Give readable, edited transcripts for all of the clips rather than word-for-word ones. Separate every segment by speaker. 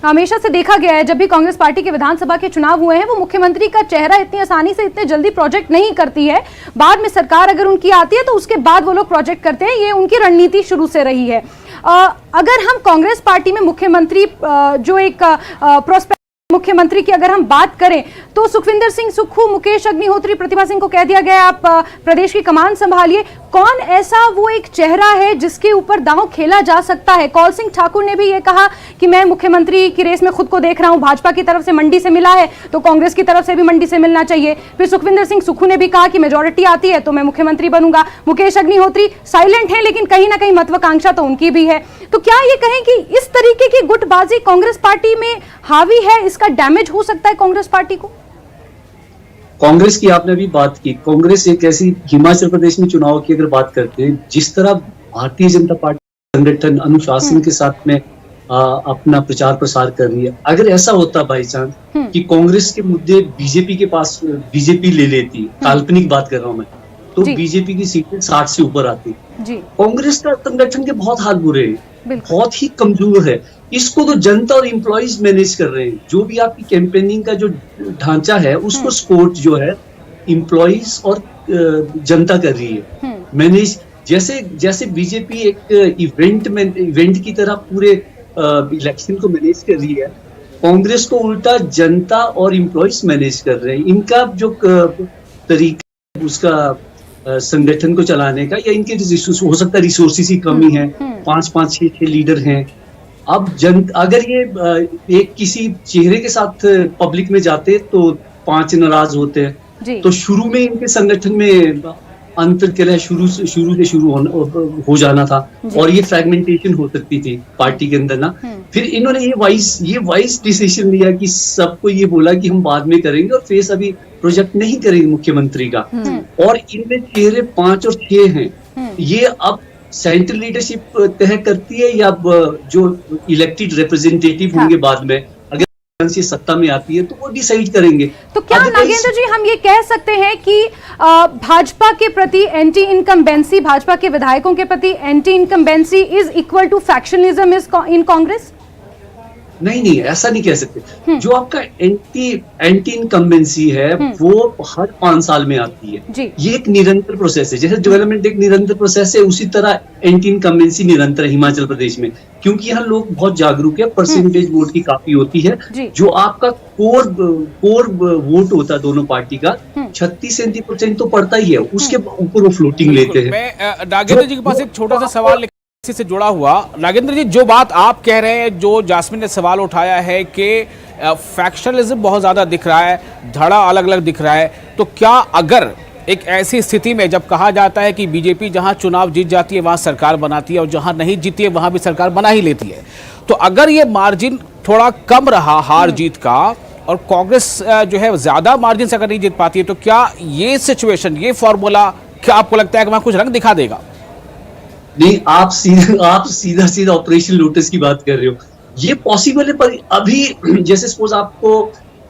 Speaker 1: हमेशा से देखा गया है जब भी कांग्रेस पार्टी के विधानसभा के चुनाव हुए हैं वो मुख्यमंत्री का चेहरा इतनी आसानी से इतने जल्दी प्रोजेक्ट नहीं करती है। बाद में सरकार अगर उनकी आती है तो उसके बाद वो लोग प्रोजेक्ट करते हैं। ये उनकी रणनीति शुरू से रही है। अगर हम कांग्रेस पार्टी में मुख्यमंत्री जो एक प्रोस्पेक्ट मुख्यमंत्री की अगर हम बात करें तो सुखविंदर सिंह सुक्खू, मुकेश अग्निहोत्री, प्रतिभा सिंह को कह दिया गया आप प्रदेश की कमान संभालिए। कौन ऐसा वो एक चेहरा है जिसके ऊपर दांव खेला जा सकता है? कौल सिंह ठाकुर ने भी ये कहा कि मैं मुख्यमंत्री की रेस में खुद को देख रहा हूं, भाजपा की तरफ से मंडी से मिला है तो कांग्रेस की तरफ से भी मंडी से मिलना चाहिए। फिर सुखविंदर सिंह सुक्खू ने भी कहा कि मेजोरिटी आती है तो मैं मुख्यमंत्री बनूंगा। मुकेश अग्निहोत्री साइलेंट है लेकिन कहीं ना कहीं महत्वाकांक्षा तो उनकी भी है। तो क्या ये कहें कि इस तरीके की गुटबाजी कांग्रेस पार्टी में हावी है, इसका डैमेज हो सकता है कांग्रेस पार्टी को?
Speaker 2: कांग्रेस की आपने अभी बात की, कांग्रेस एक ऐसी, हिमाचल प्रदेश में चुनाव की अगर बात करते हैं, जिस तरह भारतीय जनता पार्टी संगठन अनुशासन के साथ में अपना प्रचार प्रसार कर रही है, अगर ऐसा होता बाई चांस कि कांग्रेस के मुद्दे बीजेपी के पास बीजेपी ले लेती, काल्पनिक बात कर रहा हूं मैं, तो बीजेपी की सीटें 60 से ऊपर आती। कांग्रेस का संगठन के बहुत हाल बुरे हैं, बहुत ही कमजोर है। इसको तो जनता और एम्प्लॉइज मैनेज कर रहे हैं। जो भी आपकी कैंपेनिंग का जो ढांचा है उसको सपोर्ट जो है एम्प्लॉइज और जनता कर रही है मैनेज। जैसे बीजेपी एक इवेंट की तरह पूरे इलेक्शन को मैनेज कर रही है, कांग्रेस को उल्टा जनता और एम्प्लॉइज मैनेज कर रहे हैं। इनका जो तरीका उसका संगठन को चलाने का, या इनके हो सकता है रिसोर्सेज की कमी है, 5-5, 6 लीडर हैं। अब अगर ये एक किसी चेहरे के साथ पब्लिक में जाते तो 5 नाराज होते हैं, तो शुरू में इनके संगठन में अंतर कलह शुरू हो जाना था और ये फ्रेगमेंटेशन हो सकती थी पार्टी के अंदर ना। फिर इन्होंने ये वाइस डिसीजन लिया कि सबको ये बोला कि हम बाद में करेंगे और फेस अभी प्रोजेक्ट नहीं करेंगे मुख्यमंत्री का। और इनमें चेहरे 5 और 6 हैं। ये अब सेंट्रल लीडरशिप तय करती है या जो इलेक्टेड रिप्रेजेंटेटिव होंगे बाद में, अगर ये सत्ता में आती है तो वो डिसाइड करेंगे।
Speaker 1: तो क्या नागेंद्र जी हम ये कह सकते हैं कि भाजपा के प्रति एंटी इनकम्बेंसी, भाजपा के विधायकों के प्रति anti incumbency is equal to factionism in Congress?
Speaker 2: नहीं, ऐसा नहीं कह सकते। जो आपका एंटी इनकम्बेंसी है वो हर 5 साल में आती है। ये एक निरंतर प्रोसेस है। जैसे डेवलपमेंट एक निरंतर प्रोसेस है, उसी तरह एंटी इनकम्बेंसी निरंतर है हिमाचल प्रदेश में, क्योंकि यहाँ लोग बहुत जागरूक है। परसेंटेज वोट की काफी होती है। जो आपका कोर वोट होता है दोनों पार्टी का 36-37% तो पड़ता ही है, उसके ऊपर वो फ्लोटिंग लेते हैं।
Speaker 3: मैं नागेंद्र जी के पास एक छोटा सा सवाल इसी से जुड़ा हुआ। नागेंद्र जी, जो बात आप कह रहे हैं, जो जास्मिन ने सवाल उठाया है कि फैक्शनलिज्म बहुत ज्यादा दिख रहा है, धड़ा अलग अलग दिख रहा है, तो क्या अगर एक ऐसी स्थिति में जब कहा जाता है कि बीजेपी जहां चुनाव जीत जाती है वहां सरकार बनाती है और जहां नहीं जीती है वहां भी सरकार बना ही लेती है, तो अगर ये मार्जिन थोड़ा कम रहा हार जीत का और कांग्रेस जो है ज्यादा मार्जिन से अगर नहीं जीत पाती है, तो क्या ये सिचुएशन, ये फॉर्मूला, क्या आपको लगता है कि वहां कुछ रंग दिखा देगा?
Speaker 2: नहीं, आप सीधा ऑपरेशन लोटस की बात कर रहे हो। ये पॉसिबल है, पर अभी जैसे सपोज आपको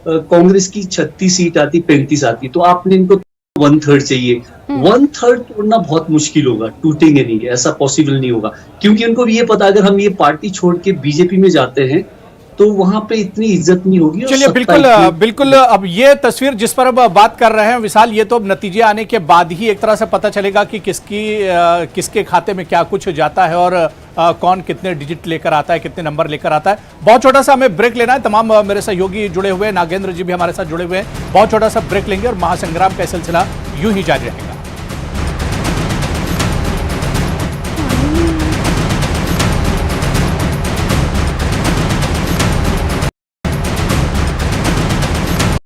Speaker 2: कांग्रेस की 36 सीट आती, 35 आती, तो आपने इनको 1/3 चाहिए। 1/3 तोड़ना बहुत मुश्किल होगा, टूटेंगे नहीं, ऐसा पॉसिबल नहीं होगा, क्योंकि उनको भी ये पता अगर हम ये पार्टी छोड़ के बीजेपी में जाते हैं तो वहां पे इतनी इज्जत नहीं होगी।
Speaker 4: चलिए, बिल्कुल अब ये तस्वीर जिस पर अब बात कर रहे हैं विशाल, ये तो अब नतीजे आने के बाद ही एक तरह से पता चलेगा कि किसके खाते में क्या कुछ जाता है और कौन कितने डिजिट लेकर आता है, कितने नंबर लेकर आता है। बहुत छोटा सा हमें ब्रेक लेना है। तमाम मेरे सहयोगी जुड़े हुए हैं, नागेंद्र जी भी हमारे साथ जुड़े हुए हैं। बहुत छोटा सा ब्रेक लेंगे और महासंग्राम का सिलसिला यूं ही जारी रहेगा।